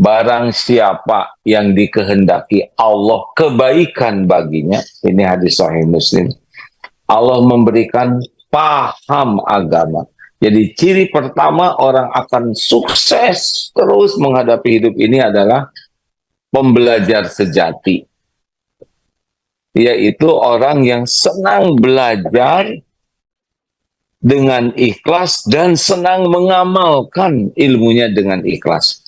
Barang siapa yang dikehendaki Allah kebaikan baginya, ini hadis Sahih Muslim, Allah memberikan paham agama. Jadi ciri pertama orang akan sukses terus menghadapi hidup ini adalah pembelajar sejati, yaitu orang yang senang belajar dengan ikhlas dan senang mengamalkan ilmunya dengan ikhlas.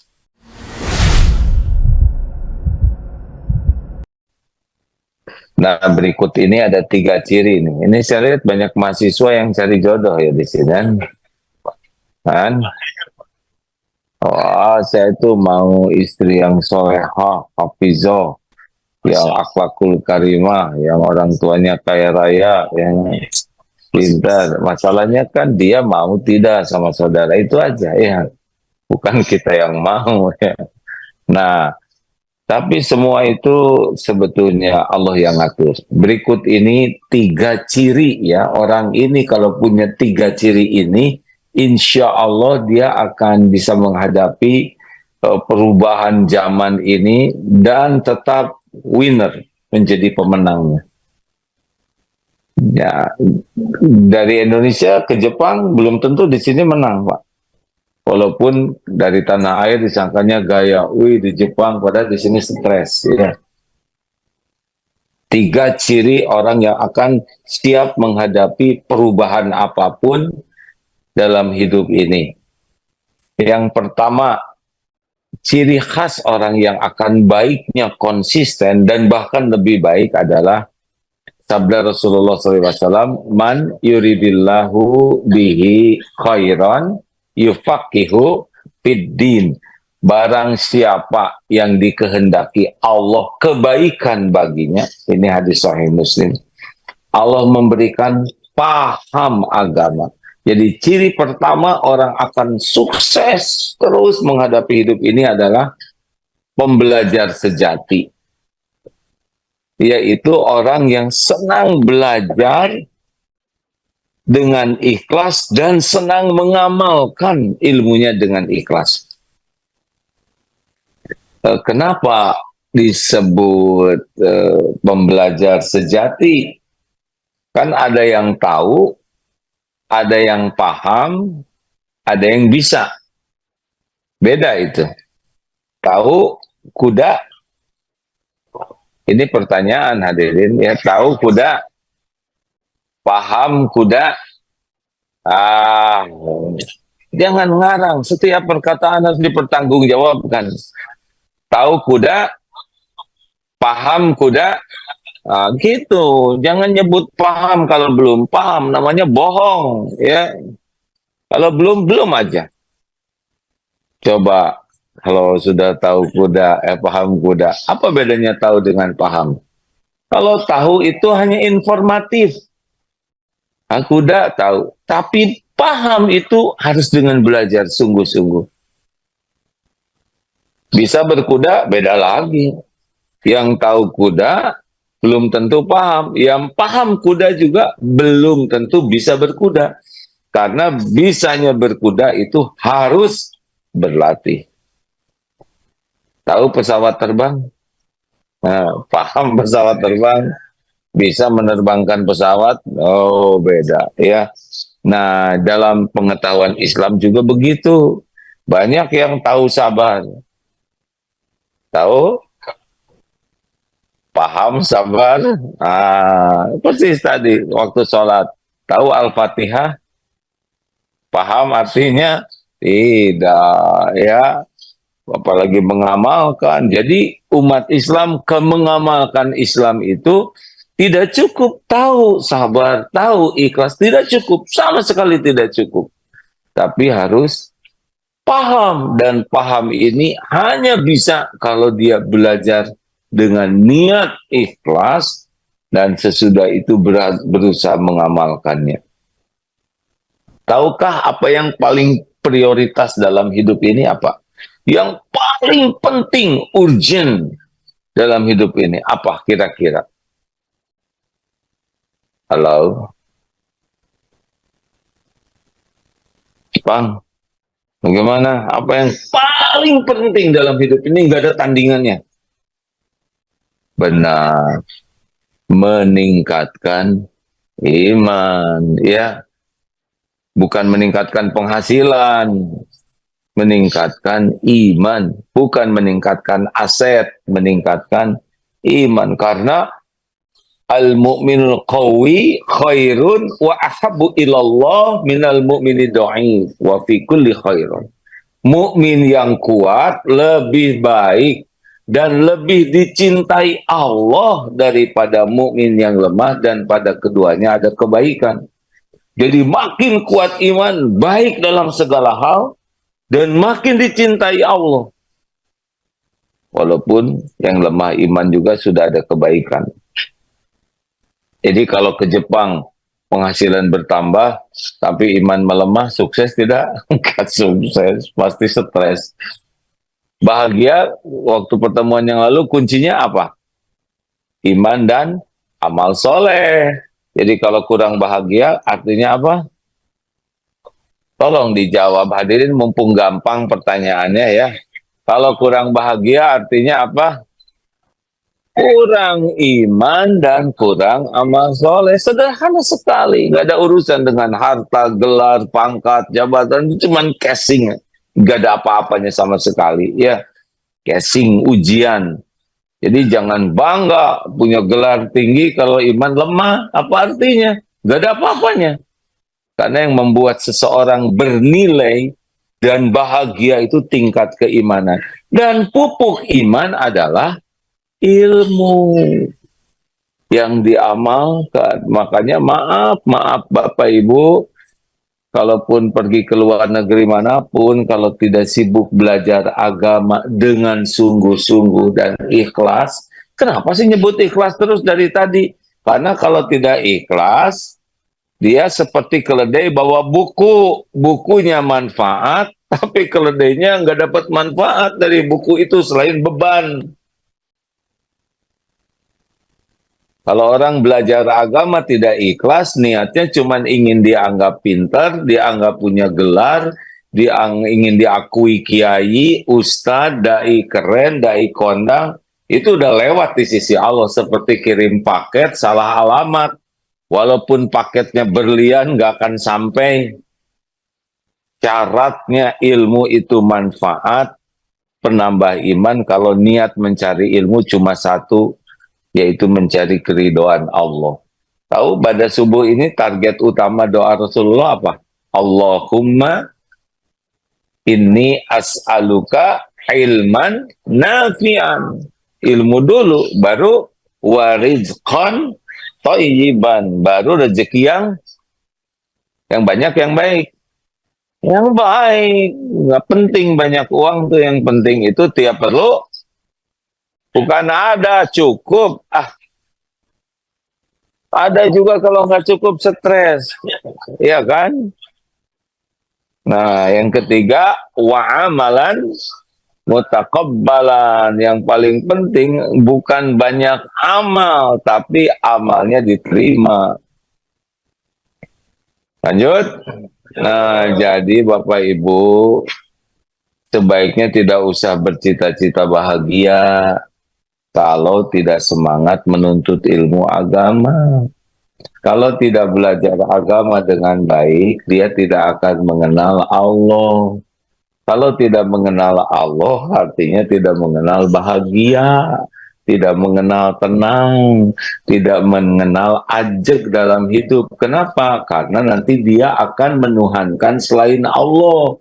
Nah, berikut ini ada 3 ciri nih. Ini saya lihat banyak mahasiswa yang cari jodoh ya di sini kan. Oh, saya itu mau istri yang solehah, hafizah, yang akhlakul karimah, yang orang tuanya kaya raya, yang pintar. Masalahnya kan dia mau tidak sama saudara, itu aja ya. Bukan kita yang mau ya. Nah, tapi semua itu sebetulnya Allah yang ngatur. Berikut ini 3 ciri ya. Orang ini kalau punya 3 ciri ini, insya Allah dia akan bisa menghadapi perubahan zaman ini dan tetap winner, menjadi pemenangnya. Ya, dari Indonesia ke Jepang belum tentu di sini menang, Pak. Walaupun dari tanah air disangkanya gaya, wih di Jepang, padahal di sini stres. Ya. 3 ciri orang yang akan siap menghadapi perubahan apapun dalam hidup ini. Yang pertama, ciri khas orang yang akan baiknya konsisten dan bahkan lebih baik adalah sabda Rasulullah SAW, man yuridillahu bihi khairan yufaqihu fiddin. Barang siapa yang dikehendaki Allah kebaikan baginya, ini hadis Sahih Muslim, Allah memberikan paham agama. Jadi ciri pertama orang akan sukses terus menghadapi hidup ini adalah pembelajar sejati, yaitu orang yang senang belajar dengan ikhlas dan senang mengamalkan ilmunya dengan ikhlas. Kenapa disebut pembelajar sejati? Kan ada yang tahu, ada yang paham, ada yang bisa. Beda itu. Tahu kuda, ini pertanyaan hadirin ya, tahu kuda, paham kuda. Ah, jangan ngarang, setiap perkataan harus dipertanggungjawabkan. Tahu kuda, paham kuda, gitu. Jangan nyebut paham kalau belum paham, namanya bohong, ya. Kalau belum, belum aja. Coba kalau sudah tahu kuda, paham kuda, apa bedanya tahu dengan paham? Kalau tahu itu hanya informatif. Kuda tahu, tapi paham itu harus dengan belajar sungguh-sungguh. Bisa berkuda, beda lagi. Yang tahu kuda belum tentu paham. Yang paham kuda juga belum tentu bisa berkuda. Karena bisanya berkuda itu harus berlatih. Tahu pesawat terbang? Nah, paham pesawat terbang? Bisa menerbangkan pesawat? Oh, beda ya. Nah, dalam pengetahuan Islam juga begitu. Banyak yang tahu sabar. Tahu? Paham sabar? Persis tadi waktu sholat. Tahu Al-Fatihah? Paham artinya? Tidak, ya. Apalagi mengamalkan. Jadi umat Islam mengamalkan Islam itu tidak cukup tahu sabar, tahu ikhlas. Tidak cukup, sama sekali tidak cukup. Tapi harus paham. Dan paham ini hanya bisa kalau dia belajar dengan niat ikhlas dan sesudah itu berusaha mengamalkannya. Tahukah apa yang paling prioritas dalam hidup ini apa? Yang paling penting, urgent dalam hidup ini apa kira-kira? Halo? Bang? Bagaimana? Apa yang paling penting dalam hidup ini nggak ada tandingannya? Benar, meningkatkan iman, ya, bukan meningkatkan penghasilan, meningkatkan iman, bukan meningkatkan aset, meningkatkan iman. Karena al-mu'minul qawi khairun wa ahabbu ilallah minal mu'mini dha'if wa fi kulli khairun. Mukmin yang kuat lebih baik dan lebih dicintai Allah daripada mukmin yang lemah, dan pada keduanya ada kebaikan. Jadi makin kuat iman, baik dalam segala hal, dan makin dicintai Allah. Walaupun yang lemah iman juga sudah ada kebaikan. Jadi kalau ke Jepang penghasilan bertambah, tapi iman melemah, sukses tidak? Enggak sukses, pasti stres. Bahagia waktu pertemuan yang lalu kuncinya apa? Iman dan amal soleh. Jadi kalau kurang bahagia artinya apa? Tolong dijawab hadirin mumpung gampang pertanyaannya ya. Kalau kurang bahagia artinya apa? Kurang iman dan kurang amal soleh. Sederhana sekali. Nggak ada urusan dengan harta, gelar, pangkat, jabatan. Itu cuma casing. Nggak ada apa-apanya sama sekali. Ya, casing, ujian. Jadi jangan bangga punya gelar tinggi kalau iman lemah. Apa artinya? Nggak ada apa-apanya. Karena yang membuat seseorang bernilai dan bahagia itu tingkat keimanan. Dan pupuk iman adalah ilmu yang diamalkan. Makanya maaf Bapak Ibu, kalaupun pergi ke luar negeri manapun, kalau tidak sibuk belajar agama dengan sungguh-sungguh dan ikhlas, kenapa sih nyebut ikhlas terus dari tadi? Karena kalau tidak ikhlas, dia seperti keledai bawa buku, bukunya manfaat, tapi keledainya nggak dapat manfaat dari buku itu selain beban. Kalau orang belajar agama tidak ikhlas, niatnya cuma ingin dianggap pintar, dianggap punya gelar, ingin diakui kiai, ustadz, dai keren, dai kondang, itu udah lewat di sisi Allah. Seperti kirim paket, salah alamat. Walaupun paketnya berlian, nggak akan sampai. Syaratnya ilmu itu manfaat, penambah iman. Kalau niat mencari ilmu cuma satu, yaitu mencari keridhaan Allah. Tahu pada subuh ini target utama doa Rasulullah apa? Allahumma inni as'aluka ilman nafi'an. Ilmu dulu, baru warizqan thayyiban, baru rezeki yang banyak, yang baik. Yang baik, nggak penting banyak uang tuh, yang penting itu tiap perlu, bukan ada cukup. Ada juga kalau nggak cukup stres, ya kan? Nah, yang ketiga, wa amalan mutakabbalan. Yang paling penting bukan banyak amal, tapi amalnya diterima. Lanjut. Nah, jadi Bapak Ibu, sebaiknya tidak usah bercita-cita bahagia kalau tidak semangat menuntut ilmu agama. Kalau tidak belajar agama dengan baik, dia tidak akan mengenal Allah. Kalau tidak mengenal Allah, artinya tidak mengenal bahagia, tidak mengenal tenang, tidak mengenal ajeg dalam hidup. Kenapa? Karena nanti dia akan menuhankan selain Allah.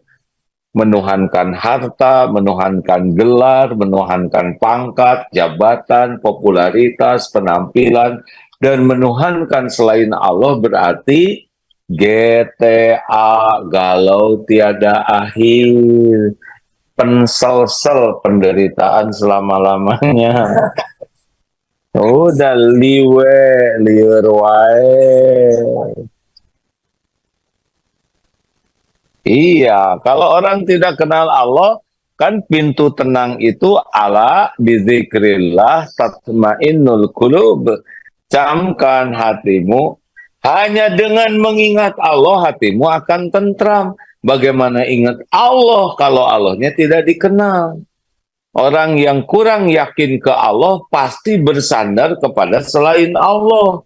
Menuhankan harta, menuhankan gelar, menuhankan pangkat, jabatan, popularitas, penampilan, dan menuhankan selain Allah berarti GTA, galau tiada akhir, pensel-sel, penderitaan selama-lamanya. Udah liwer wae. Iya, kalau orang tidak kenal Allah, kan pintu tenang itu ala bizikrillah tatmainnul qulub. Camkan hatimu, hanya dengan mengingat Allah hatimu akan tentram. Bagaimana ingat Allah kalau Allahnya tidak dikenal? Orang yang kurang yakin ke Allah pasti bersandar kepada selain Allah.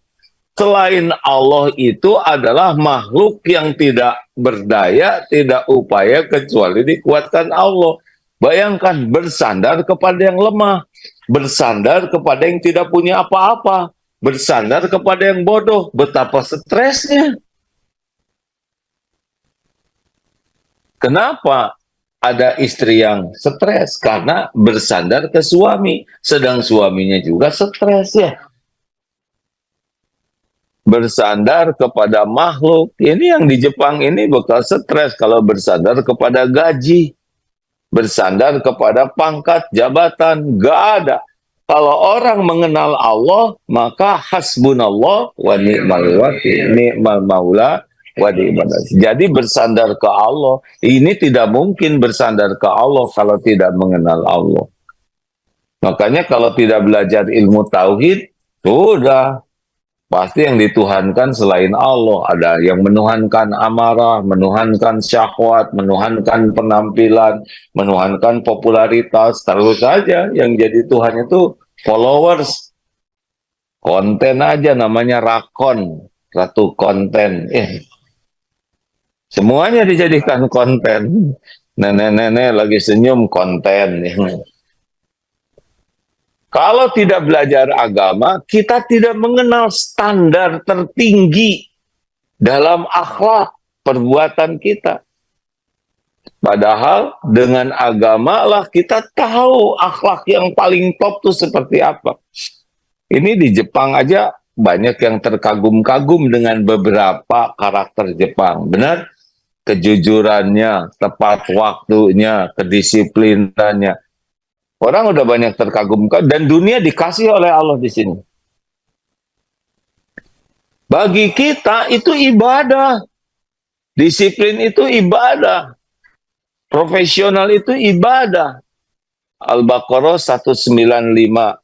Selain Allah itu adalah makhluk yang tidak berdaya, tidak upaya kecuali dikuatkan Allah. Bayangkan bersandar kepada yang lemah, bersandar kepada yang tidak punya apa-apa, bersandar kepada yang bodoh. Betapa stresnya. Kenapa ada istri yang stres? Karena bersandar ke suami, sedang suaminya juga stres ya. Bersandar kepada makhluk. Ini yang di Jepang ini bakal stres kalau bersandar kepada gaji, bersandar kepada pangkat, jabatan, gak ada. Kalau orang mengenal Allah, maka hasbunallah wa ni'mal wakil, ni'mal maula wa ni'mal nasir. Jadi bersandar ke Allah, ini tidak mungkin bersandar ke Allah kalau tidak mengenal Allah. Makanya kalau tidak belajar ilmu tauhid, sudah pasti yang dituhankan selain Allah. Ada yang menuhankan amarah, menuhankan syahwat, menuhankan penampilan, menuhankan popularitas. Terus saja yang jadi Tuhan itu followers. Konten aja namanya rakon, ratu konten. Semuanya dijadikan konten. Nenek-nenek lagi senyum konten. Kalau tidak belajar agama, kita tidak mengenal standar tertinggi dalam akhlak perbuatan kita. Padahal dengan agama lah kita tahu akhlak yang paling top itu seperti apa. Ini di Jepang aja banyak yang terkagum-kagum dengan beberapa karakter Jepang. Benar? Kejujurannya, tepat waktunya, kedisiplinannya. Orang udah banyak terkagumkan dan dunia dikasih oleh Allah di sini. Bagi kita itu ibadah. Disiplin itu ibadah. Profesional itu ibadah. Al-Baqarah 195.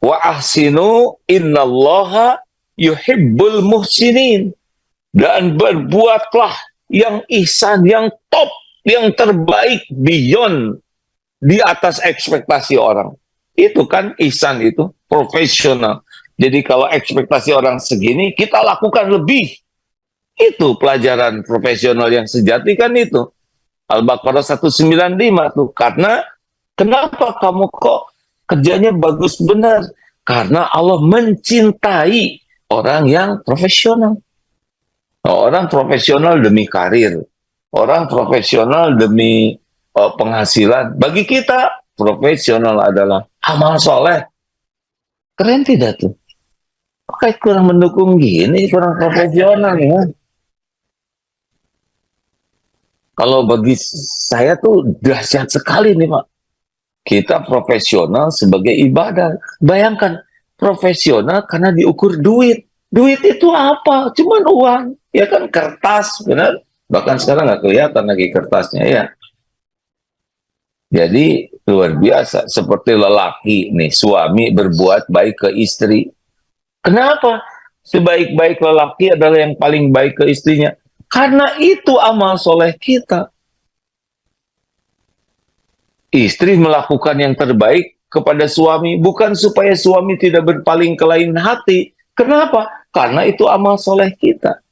Wa ahsinu innallaha yuhibbul muhsinin. Dan berbuatlah yang ihsan, yang top, yang terbaik, beyond, di atas ekspektasi orang. Itu kan ihsan itu, profesional. Jadi kalau ekspektasi orang segini, kita lakukan lebih. Itu pelajaran profesional yang sejati kan itu. Al-Baqarah 195 tuh. Karena, kenapa kamu kok kerjanya bagus benar? Karena Allah mencintai orang yang profesional. Orang profesional demi karir. Orang profesional demi penghasilan. Bagi kita, profesional adalah amal soleh. Keren tidak tuh? Kayak kurang mendukung gini, kurang profesional ya. Kalau bagi saya tuh dahsyat sekali nih Pak. Kita profesional sebagai ibadah. Bayangkan, profesional karena diukur duit. Duit itu apa? Cuman uang. Ya kan, kertas, benar? Bahkan sekarang nggak kelihatan lagi kertasnya ya. Jadi luar biasa. Seperti lelaki nih, suami berbuat baik ke istri. Kenapa? Sebaik-baik lelaki adalah yang paling baik ke istrinya. Karena itu amal soleh kita. Istri melakukan yang terbaik kepada suami, bukan supaya suami tidak berpaling ke lain hati. Kenapa? Karena itu amal soleh kita.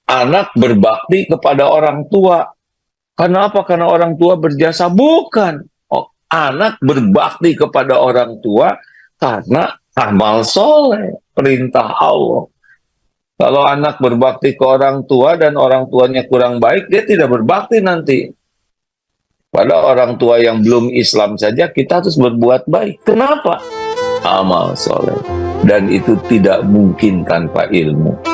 Anak berbakti kepada orang tua. Kenapa? Karena orang tua berjasa. Bukan. Anak berbakti kepada orang tua karena amal soleh, perintah Allah. Kalau anak berbakti ke orang tua dan orang tuanya kurang baik, dia tidak berbakti nanti. Pada orang tua yang belum Islam saja, kita harus berbuat baik. Kenapa? Amal soleh. Dan itu tidak mungkin tanpa ilmu.